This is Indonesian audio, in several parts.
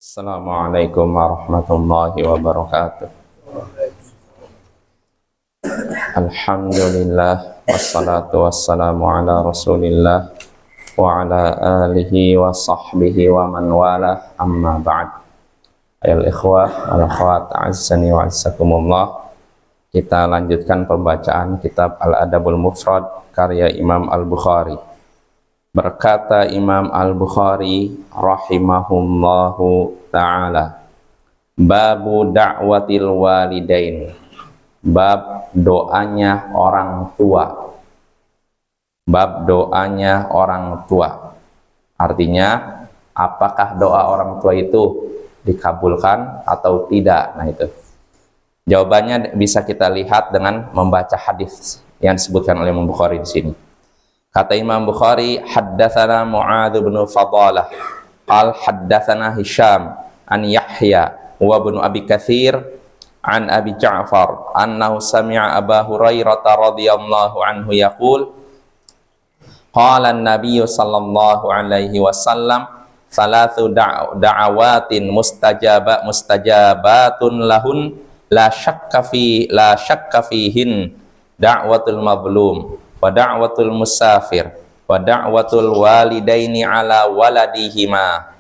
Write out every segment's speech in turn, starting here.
Assalamualaikum warahmatullahi wabarakatuh. Alhamdulillah wassalatu wassalamu ala Rasulillah wa ala alihi wa sahbihi wa man wala, amma ba'd. Ayol ikhwah wal akhwat, azzani wa azzakumullah. Kita lanjutkan pembacaan kitab Al-Adabul Mufrad karya Imam Al-Bukhari. Berkata Imam Al-Bukhari rahimahullahu ta'ala, babu da'watil walidain, bab doanya orang tua. Bab doanya orang tua. Artinya, apakah doa orang tua itu dikabulkan atau tidak? Nah itu. Jawabannya bisa kita lihat dengan membaca hadis yang disebutkan oleh Imam Bukhari di sini. Kata Imam Bukhari, haddatsana Mu'adz bin Fadalah, qal haddatsana Hisham an Yahya wa ibn Abi Katsir an Abi Ja'far annahu sami'a Aba Hurairah radhiyallahu anhu yaqul qala an-nabiy sallallahu alaihi wasallam thalathu da'awatin mustajabatun lahun la syakka fihin da'watul mazlum wa da'watul musafir wa da'watul walidaini ala waladihima.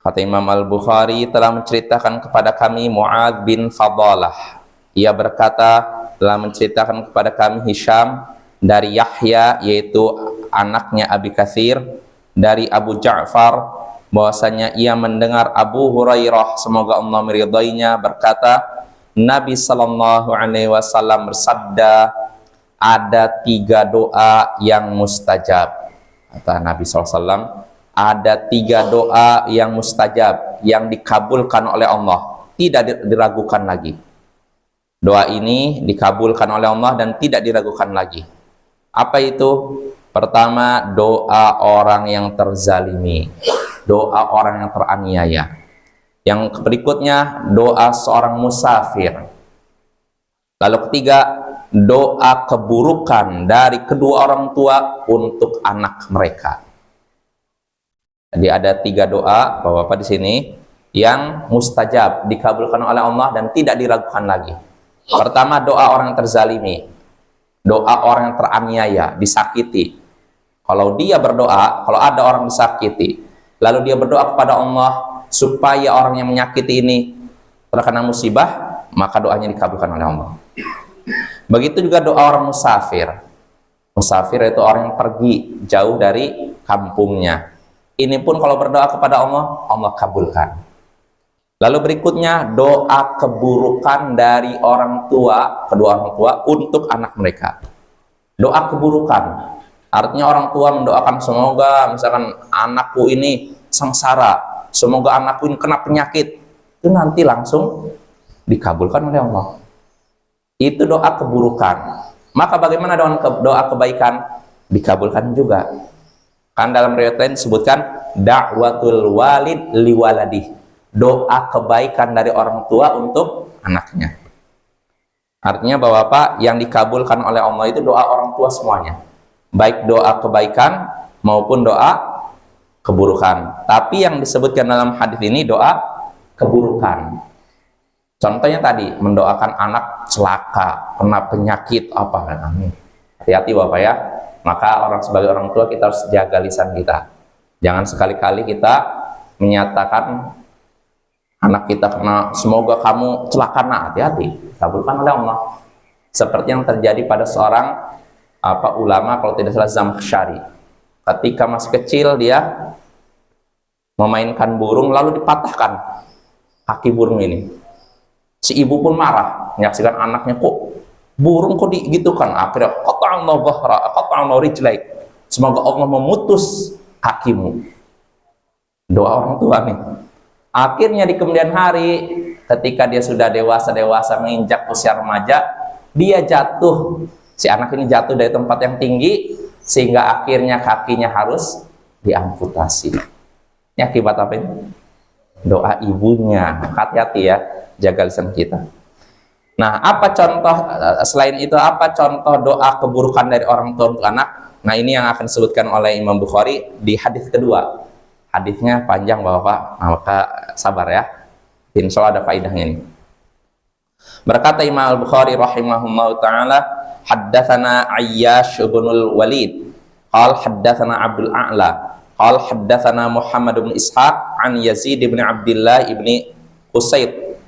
Kata Imam Al-Bukhari telah menceritakan kepada kami Mu'adz bin Fadalah. Ia berkata telah menceritakan kepada kami Hisham dari Yahya, yaitu anaknya Abi Katsir, dari Abu Ja'far, bahwasanya ia mendengar Abu Hurairah, semoga Allah meridainya, berkata Nabi sallallahu alaihi wasallam bersabda, ada 3 doa yang mustajab. Kata Nabi SAW, ada 3 doa yang mustajab, yang dikabulkan oleh Allah, tidak diragukan lagi. Doa ini dikabulkan oleh Allah dan tidak diragukan lagi. Apa itu? Pertama, doa orang yang terzalimi, doa orang yang teraniaya. Yang berikutnya, doa seorang musafir. Lalu ketiga, doa keburukan dari kedua orang tua untuk anak mereka. Jadi ada 3 doa, Bapak-bapak di sini, yang mustajab, dikabulkan oleh Allah dan tidak diragukan lagi. Pertama, doa orang yang terzalimi, doa orang yang teraniaya, disakiti. Kalau dia berdoa, kalau ada orang disakiti, lalu dia berdoa kepada Allah supaya orang yang menyakiti ini terkena musibah, maka doanya dikabulkan oleh Allah. Begitu juga doa orang musafir. Musafir itu orang yang pergi jauh dari kampungnya. Ini pun kalau berdoa kepada Allah, Allah kabulkan. Lalu berikutnya, doa keburukan dari orang tua, kedua orang tua untuk anak mereka. Doa keburukan, artinya orang tua mendoakan semoga misalkan anakku ini sengsara, semoga anakku ini kena penyakit, itu nanti langsung dikabulkan oleh Allah. Itu doa keburukan. Maka bagaimana doa kebaikan? Dikabulkan juga. Kan dalam riwayat lain disebutkan da'watul walid liwaladih, doa kebaikan dari orang tua untuk anaknya. Artinya Bapak, yang dikabulkan oleh Allah itu doa orang tua semuanya, baik doa kebaikan maupun doa keburukan. Tapi yang disebutkan dalam hadis ini doa keburukan. Contohnya tadi, mendoakan anak celaka, kena penyakit apa kan, amin. Hati-hati Bapak ya. Maka sebagai orang tua kita harus jaga lisan kita. Jangan sekali-kali kita menyatakan anak kita kena semoga kamu celaka. Nah, hati-hati, kabulkan oleh Allah. Seperti yang terjadi pada seorang ulama, kalau tidak salah Zamkhsyari. Ketika masih kecil dia memainkan burung lalu dipatahkan kaki burung ini. Si ibu pun marah, menyaksikan anaknya kok burung kok digitukan. Akhirnya qata'na rijlaik, semoga Allah memutus kakimu. Doa orang tua nih. Akhirnya di kemudian hari, ketika dia sudah dewasa menginjak usia remaja, dia jatuh. Si anak ini jatuh dari tempat yang tinggi sehingga akhirnya kakinya harus diamputasi. Ini akibat apa ini? Doa ibunya. Hati-hati ya, jaga lisan kita. Nah, apa contoh selain itu, apa contoh doa keburukan dari orang tua untuk anak? Nah, ini yang akan disebutkan oleh Imam Bukhari di hadis kedua. Hadisnya panjang Bapak, maka sabar ya. Insya Allah ada faidahnya ini. Berkata Imam Al-Bukhari rahimahullahu taala, haddatsana Ayyash bin Walid, qala haddatsana Abdul A'la, qala haddatsana Muhammad bin Ishaq an Yazid bin Abdullah bin Usayd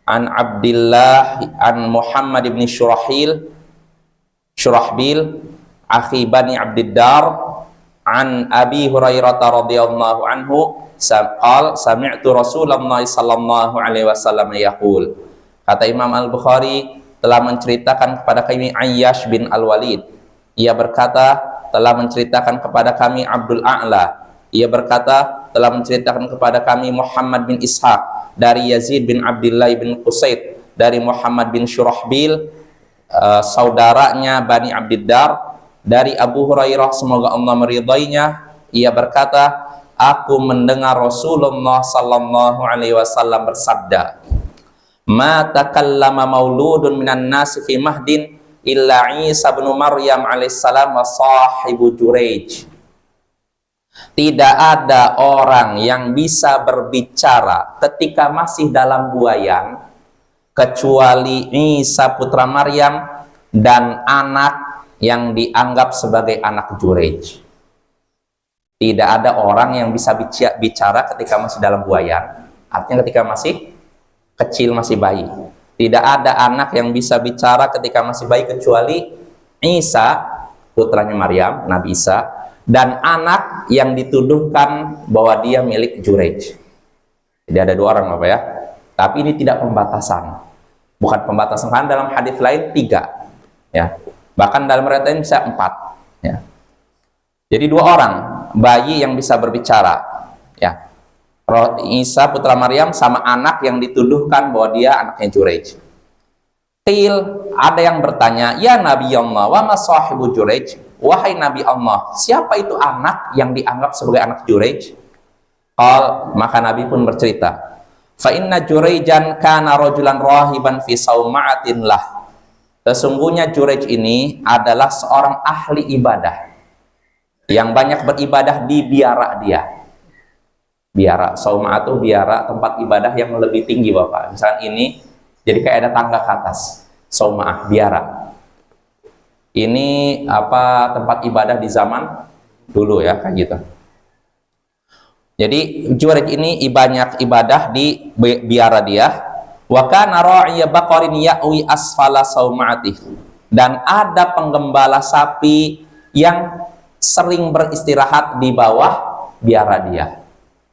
an Abdullah an Muhammad bin Shurahbil akhi Bani Abdiddar an Abi Hurairah radhiyallahu anhu qala sami'tu Rasulullah sallallahu alaihi wasallam yaqul. Kata Imam Al-Bukhari telah menceritakan kepada kami Ayyash bin Al-Walid. Ia berkata telah menceritakan kepada kami Abdul A'la. Ia berkata telah menceritakan kepada kami Muhammad bin Ishaq dari Yazid bin Abdullah bin Usaid dari Muhammad bin Shurahbil saudaranya Bani Abdiddar dari Abu Hurairah semoga Allah meridainya. Ia berkata, aku mendengar Rasulullah sallallahu alaihi wasallam bersabda, ma takallama mauludun minan nasi fi mahdin illa Isa bin Maryam alaihissalam wa sahibu Juraij. Tidak ada orang yang bisa berbicara ketika masih dalam buayan kecuali Isa putra Maryam dan anak yang dianggap sebagai anak Juraij. Tidak ada orang yang bisa bicara ketika masih dalam buayan, artinya ketika masih kecil, masih bayi. Tidak ada anak yang bisa bicara ketika masih bayi kecuali Isa putranya Maryam, Nabi Isa, dan anak yang dituduhkan bahwa dia milik Juraij. Jadi ada dua orang Bapak ya. Tapi ini tidak pembatasan. Bukan pembatasan, kan dalam hadis lain 3 ya. Bahkan dalam riwayat lain bisa 4 ya. Jadi 2 orang bayi yang bisa berbicara ya. Isa putra Maryam sama anak yang dituduhkan bahwa dia anaknya Juraij. Ada yang bertanya, ya Nabi Allah, wa ma sahibu Juraij? Wahai Nabi Allah, siapa itu anak yang dianggap sebagai anak Juraij? Maka Nabi pun bercerita, fa inna Juraijan kana rajulan rahiban fi sauma'atin lah. Sesungguhnya Juraij ini adalah seorang ahli ibadah yang banyak beribadah di biara dia. Biara, saumah itu biara, tempat ibadah yang lebih tinggi Bapak. Misalnya ini, jadi kayak ada tangga ke atas. Saumah, biara. Ini tempat ibadah di zaman dulu ya, kayak gitu. Jadi Juraij ini banyak ibadah di biara dia. Wa kana ra'iya baqarin ya'wi asfala sauma'atih. Dan ada penggembala sapi yang sering beristirahat di bawah biara dia.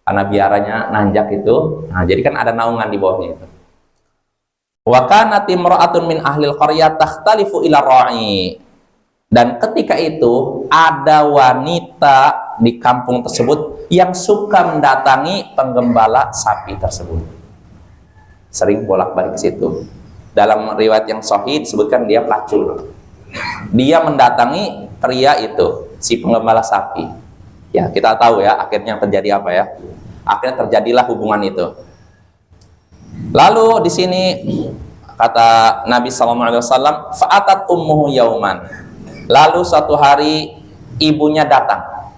Karena biaranya nanjak itu, nah jadi kan ada naungan di bawahnya itu. Wa kanat imra'atun min ahlil qaryah takhtalifu ila ra'i. Dan ketika itu ada wanita di kampung tersebut yang suka mendatangi penggembala sapi tersebut. Sering bolak-balik ke situ. Dalam riwayat yang sahih disebutkan dia pelacur. Dia mendatangi pria itu, si penggembala sapi. Ya, kita tahu ya akhirnya terjadi apa ya. Akhirnya terjadilah hubungan itu. Lalu di sini kata Nabi SAW, fa'atat ummuhu yauman. Lalu suatu hari ibunya datang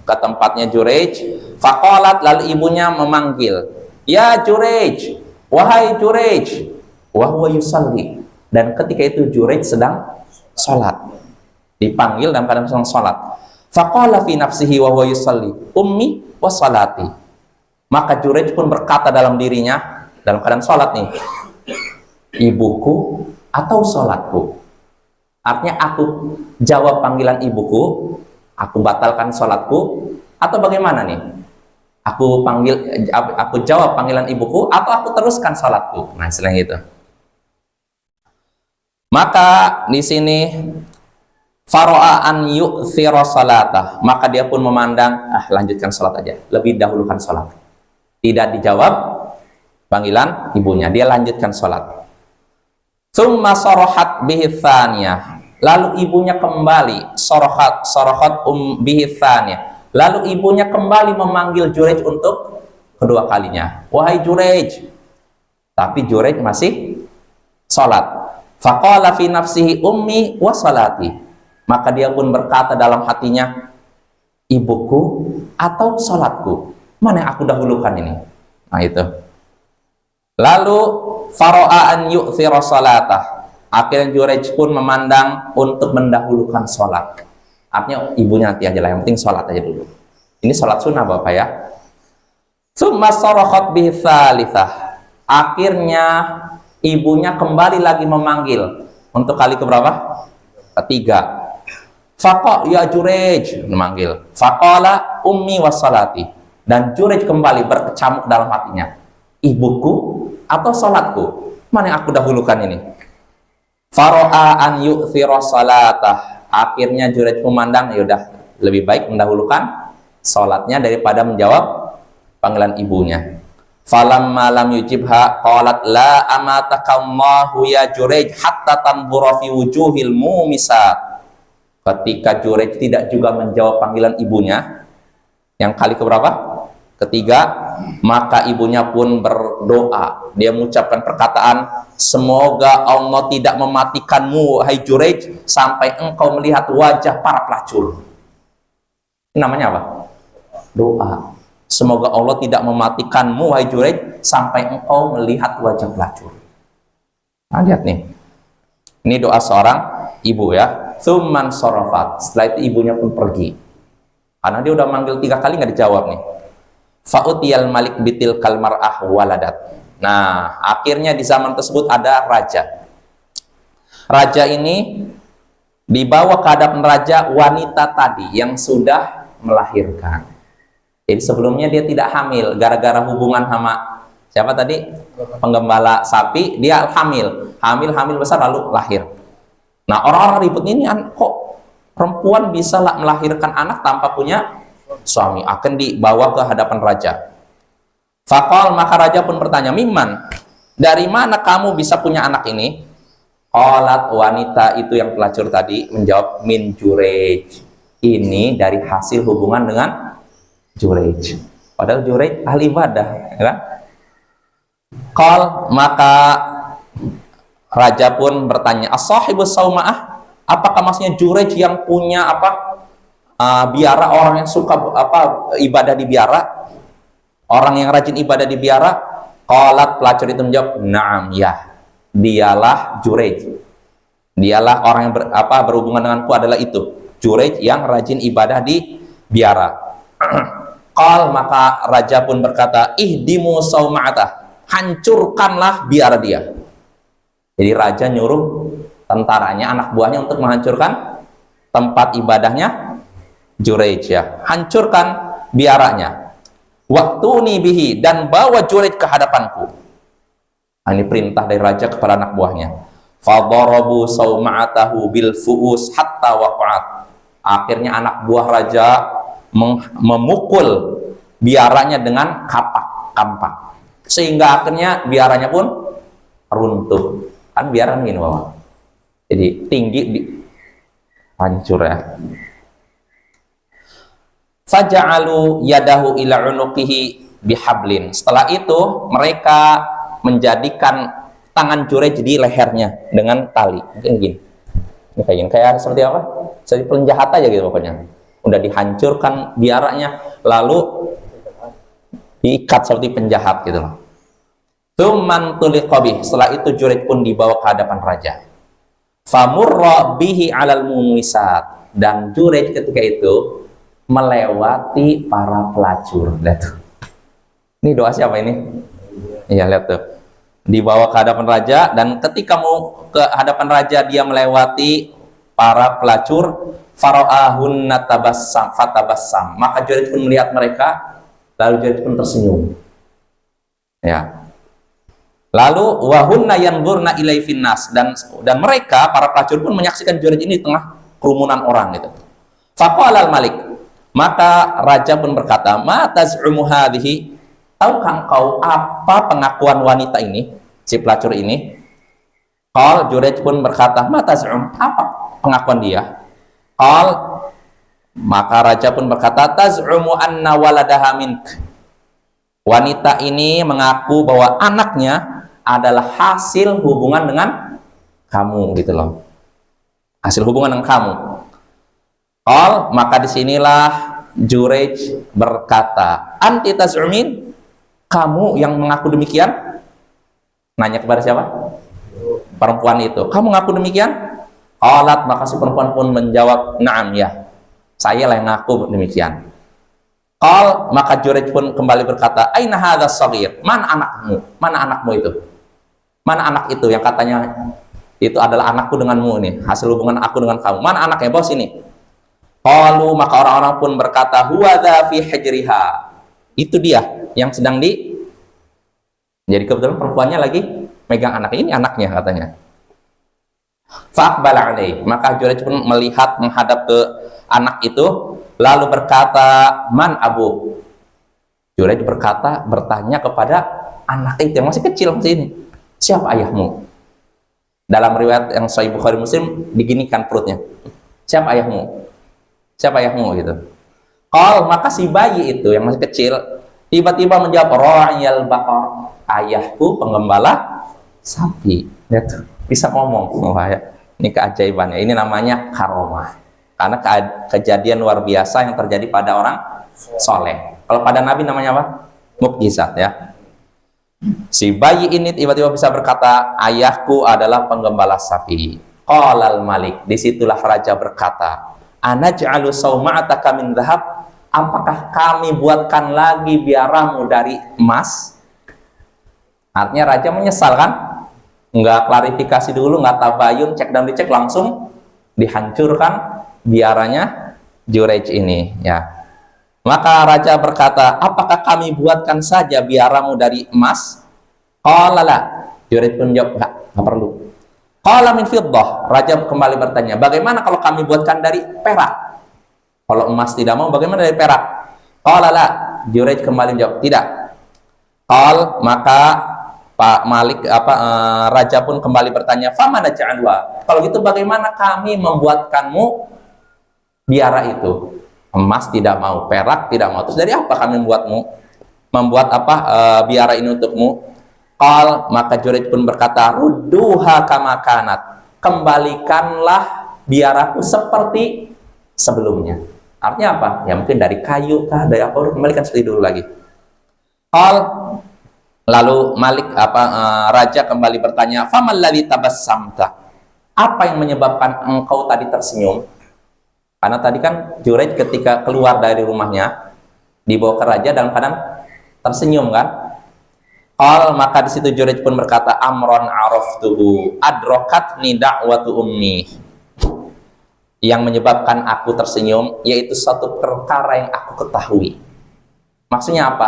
ke tempatnya Juraij. Faqalat, lalu ibunya memanggil, ya Juraij, wahai Juraij, wa huwa yusalli. Dan ketika itu Juraij sedang sholat. Dipanggil dalam keadaan sedang sholat. Faqala fi nafsihi wa huwa yusalli, ummi wa salati. Maka Juraij pun berkata dalam dirinya, dalam keadaan sholat nih, ibuku atau sholatku? Artinya aku jawab panggilan ibuku, aku batalkan sholatku, atau bagaimana nih? Aku jawab panggilan ibuku, atau aku teruskan sholatku? Nah, selain itu. Maka di sini faro'a an yu'thira salatah, maka dia pun memandang, lanjutkan sholat aja, lebih dahulukan sholat. Tidak dijawab panggilan ibunya, dia lanjutkan sholat. Tsumma sarahat bihi tsaniyah. Lalu ibunya kembali sarahat bihi tsaniyah. Lalu ibunya kembali memanggil Juraij untuk kedua kalinya. Wahai Juraij. Tapi Juraij masih salat. Faqala fi nafsihi ummi wa salati. Maka dia pun berkata dalam hatinya, ibuku atau salatku. Mana yang aku dahulukan ini? Nah itu. Lalu faro'a an yu'thira salatah. Akhirnya Jurej pun memandang untuk mendahulukan sholat. Artinya ibunya nanti aja lah, yang penting sholat aja dulu. Ini sholat sunnah Bapak ya. Summa sarakhat bihi tsalitsah. Akhirnya ibunya kembali lagi memanggil untuk kali keberapa? Ketiga. Faqa ya Jurej, memanggil. Faqala ummi wassalati. Dan Jurej kembali berkecamuk dalam hatinya. Ibuku atau sholatku? Mana yang aku dahulukan ini? Faro'a an yu'thira salatah. Akhirnya Jurej memandang, yaudah lebih baik mendahulukan sholatnya daripada menjawab panggilan ibunya. Falamma lam yujibha qalat la amatakallahu ya Jurej hatta tanzura fi wujuhil mumisat. Ketika Jurej tidak juga menjawab panggilan ibunya yang kali keberapa? Ketiga, maka ibunya pun berdoa. Dia mengucapkan perkataan, semoga Allah tidak mematikanmu hai Jurej sampai engkau melihat wajah para pelacur. Ini namanya apa? Doa. Semoga Allah tidak mematikanmu hai Jurej sampai engkau melihat wajah pelacur. Nah, lihat nih. Ini doa seorang ibu ya. Tsumman sorofat. Setelah itu ibunya pun pergi. Karena dia udah manggil 3 kali nggak dijawab nih. Fa'utiyal malik bitil kalmar'ah waladat. Nah, akhirnya di zaman tersebut ada raja. Raja ini dibawa ke hadapan raja wanita tadi yang sudah melahirkan. Jadi sebelumnya dia tidak hamil gara-gara hubungan sama siapa tadi? Penggembala sapi, dia hamil besar lalu lahir. Nah, orang-orang ribut ini kok perempuan bisa melahirkan anak tanpa punya suami, akan dibawa ke hadapan raja. Faqal, maka raja pun bertanya, mimman, dari mana kamu bisa punya anak ini? Qalat, wanita itu yang pelacur tadi menjawab, min Jurej, ini dari hasil hubungan dengan Jurej. Padahal Jurej ahli ibadah, ya kan? Qal, maka raja pun bertanya, as-sahibus sauma'ah, apakah maksudnya Jurej yang punya biara, orang yang suka ibadah di biara, orang yang rajin ibadah di biara? Qalat, pelacur itu menjawab, na'am, ya, dialah Jurej, dialah orang yang berhubungan denganku adalah itu Jurej yang rajin ibadah di biara. Qal, maka raja pun berkata, ihdimu sauma'atah, hancurkanlah biara dia. Jadi raja nyuruh tentaranya, anak buahnya untuk menghancurkan tempat ibadahnya Jurej ya. Hancurkan biaranya. Waktuni bihi, dan bawa Jurej ke hadapanku. Nah, ini perintah dari raja kepada anak buahnya. Fadarabu sauma'atahu bil fu'us hatta waqa'at. Akhirnya anak buah raja memukul biaranya dengan kampak. Sehingga akhirnya biaranya pun runtuh. Kan biara gini Bapak. Jadi tinggi hancur ya. Faja'alu yadahu ila unuqihi bihablin. Setelah itu mereka menjadikan tangan Jurej di lehernya dengan tali. Mungkin gini. Ini kayak gini. Kayak seperti apa? Seperti penjahat aja gitu pokoknya. Udah dihancurkan biaranya, lalu diikat seperti penjahat gitu loh. Tsumman tuliqabih. Setelah itu Jurej pun dibawa ke hadapan raja. Famurra bihi alal mumisat. Dan Jurej ketika itu melewati para pelacur. Lihat tuh. Ini doa siapa ini? Iya, lihat tuh. Dibawa ke hadapan raja, dan ketika mau ke hadapan raja dia melewati para pelacur. Fara'ahunna fatabassam. Maka Jurej pun melihat mereka, lalu Jurej pun tersenyum. Ya. Lalu wahunna yanzurna ilai finnas, dan mereka para pelacur pun menyaksikan Jurej ini di tengah kerumunan orang gitu. Faqala al-malik, maka raja pun berkata, ma taz'umu hadhihi, tahukah engkau apa pengakuan wanita ini, si pelacur ini? Qal, Jurej pun berkata, ma taz'um, apa pengakuan dia? Qal, maka raja pun berkata, taz'umu anna waladaha mink. Wanita ini mengaku bahwa anaknya adalah hasil hubungan dengan kamu gitu loh. Hasil hubungan dengan kamu. Qal, maka disinilah Jurej berkata, anti taz'umin, kamu yang mengaku demikian? Nanya kepada siapa? Perempuan itu. Kamu mengaku demikian? Qalat, maka si perempuan pun menjawab, na'am, ya, saya lah yang ngaku demikian. Qal, maka Jurej pun kembali berkata, aina hadzal shaghir, mana anakmu? Mana anakmu itu? Mana anak itu yang katanya itu adalah anakku denganmu nih, hasil hubungan aku dengan kamu. Mana anaknya, bos ini? Qalu, maka orang-orang pun berkata, huwa dza fi hijriha. Itu dia yang sedang di. Jadi kebetulan perempuannya lagi megang anak ini, anaknya katanya. Fa'aqbala alaihi, maka Jurej pun melihat menghadap ke anak itu, lalu berkata, man abu? Jurej bertanya kepada anak itu yang masih kecil masih ini, siapa ayahmu? Dalam riwayat yang Sahih Bukhari Muslim diginikan perutnya, siapa ayahmu? Siapa ayahmu gitu. Qal, maka si bayi itu yang masih kecil tiba-tiba menjawab, ra'iyal baqar, ayahku penggembala sapi. Lihat, bisa ngomong. Wah, ya. Ini keajaibannya. Ini namanya karomah. Karena kejadian luar biasa yang terjadi pada orang soleh. Kalau pada Nabi namanya apa? Mukjizat, ya. Si bayi ini tiba-tiba bisa berkata, ayahku adalah penggembala sapi. Qalal malik, disitulah raja berkata, anaj'alu sawma'ataka min dhahab, apakah kami buatkan lagi biaramu dari emas? Artinya raja menyesal kan? Nggak klarifikasi dulu, nggak tabayun, cek dan dicek, langsung dihancurkan biaranya Jurej ini, ya. Maka raja berkata, apakah kami buatkan saja biaramu dari emas? Qala la, Jurej pun jawab, nggak perlu. Qala min fiddah, raja kembali bertanya, bagaimana kalau kami buatkan dari perak? Kalau emas tidak mau, bagaimana dari perak? Qala la, Jurej kembali jawab, tidak. Qal, maka Pak Malik raja pun kembali bertanya, famana ja'alwa, kalau gitu bagaimana kami membuatkanmu biara itu? Emas tidak mau, perak tidak mau, terus dari apa kami membuat apa biara ini untukmu? Qal, maka Jurej pun berkata, rudduha kama kanat, kembalikanlah biaraku seperti sebelumnya. Artinya apa? Ya mungkin dari kayu kah, dari apa, kembalikan seperti dulu lagi. Qal, lalu Malik raja kembali bertanya, famal ladzi tabassamta, apa yang menyebabkan engkau tadi tersenyum? Karena tadi kan Jurej ketika keluar dari rumahnya dibawa ke raja dalam keadaan tersenyum kan? Qal, maka di situ Jurej pun berkata, amron araftuhu adrokatni da'watu ummi, yang menyebabkan aku tersenyum yaitu suatu perkara yang aku ketahui. Maksudnya apa?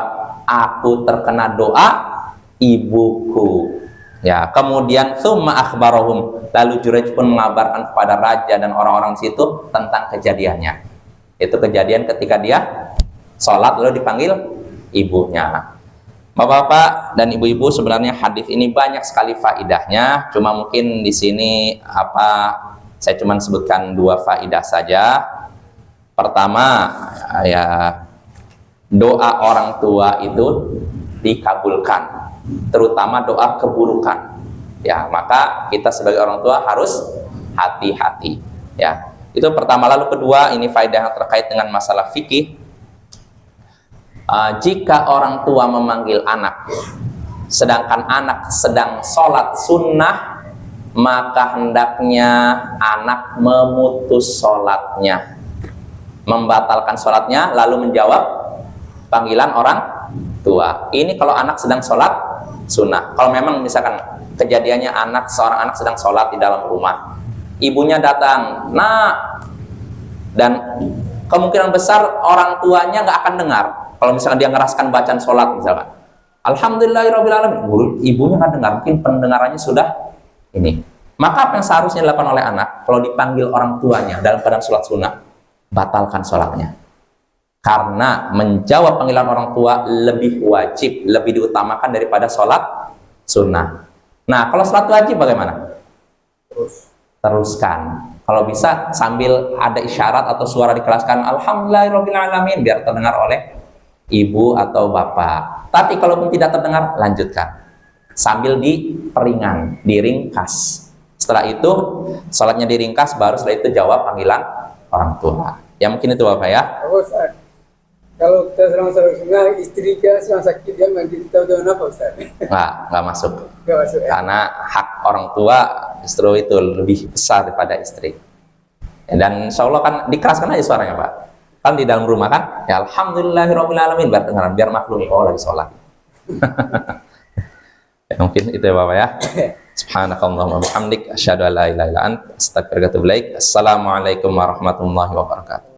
Aku terkena doa ibuku, ya. Kemudian summa akhbarahum, lalu Jurej pun mengabarkan kepada raja dan orang-orang situ tentang kejadiannya. Itu kejadian ketika dia sholat lalu dipanggil ibunya. Bapak-bapak dan ibu-ibu, sebenarnya hadis ini banyak sekali faidahnya, cuma mungkin di sini saya cuma sebutkan 2 faidah saja. Pertama, ya, doa orang tua itu dikabulkan, terutama doa keburukan, ya. Maka kita sebagai orang tua harus hati-hati, ya. Itu pertama. Lalu kedua, ini faedah yang terkait dengan masalah fikih. Jika orang tua memanggil anak sedangkan anak sedang sholat sunnah, maka hendaknya anak memutus sholatnya, membatalkan sholatnya, lalu menjawab panggilan orang tua. Ini kalau anak sedang sholat sunnah. Kalau memang misalkan kejadiannya seorang anak sedang sholat di dalam rumah, ibunya datang, dan kemungkinan besar orang tuanya nggak akan dengar. Kalau misalkan dia ngeraskan bacaan sholat misalkan, alhamdulillahirobbilalamin, ibunya nggak dengar, mungkin pendengarannya sudah ini. Maka apa yang seharusnya dilakukan oleh anak kalau dipanggil orang tuanya dalam keadaan sholat sunnah? Batalkan sholatnya. Karena menjawab panggilan orang tua lebih wajib, lebih diutamakan daripada sholat sunnah. Nah, kalau sholat wajib bagaimana? Teruskan. Kalau bisa sambil ada isyarat atau suara dikeraskan, alhamdulillahirobbilalamin, biar terdengar oleh ibu atau bapak. Tapi kalaupun tidak terdengar, lanjutkan sambil diperingan, diringkas. Setelah itu sholatnya diringkas, baru setelah itu jawab panggilan orang tua. Ya mungkin itu Bapak ya. Kalau kita sedang istri kita sedang sakit, dia mandi kita udah apa Ustaz? Nggak masuk. Nggak masuk ya? Karena hak orang tua justru itu lebih besar daripada istri. Dan insya Allah kan dikeraskan aja suaranya Pak. Kan di dalam rumah kan, ya alhamdulillahirobbilalamin, biar maklumi, oh lagi sholat. Ya, mungkin itu ya Bapak ya. Subhanakallahumma wa bihamdik, asyhadu an la ilaha illa anta, astaghfiruka wa atubu ilaik. Assalamualaikum warahmatullahi wabarakatuh.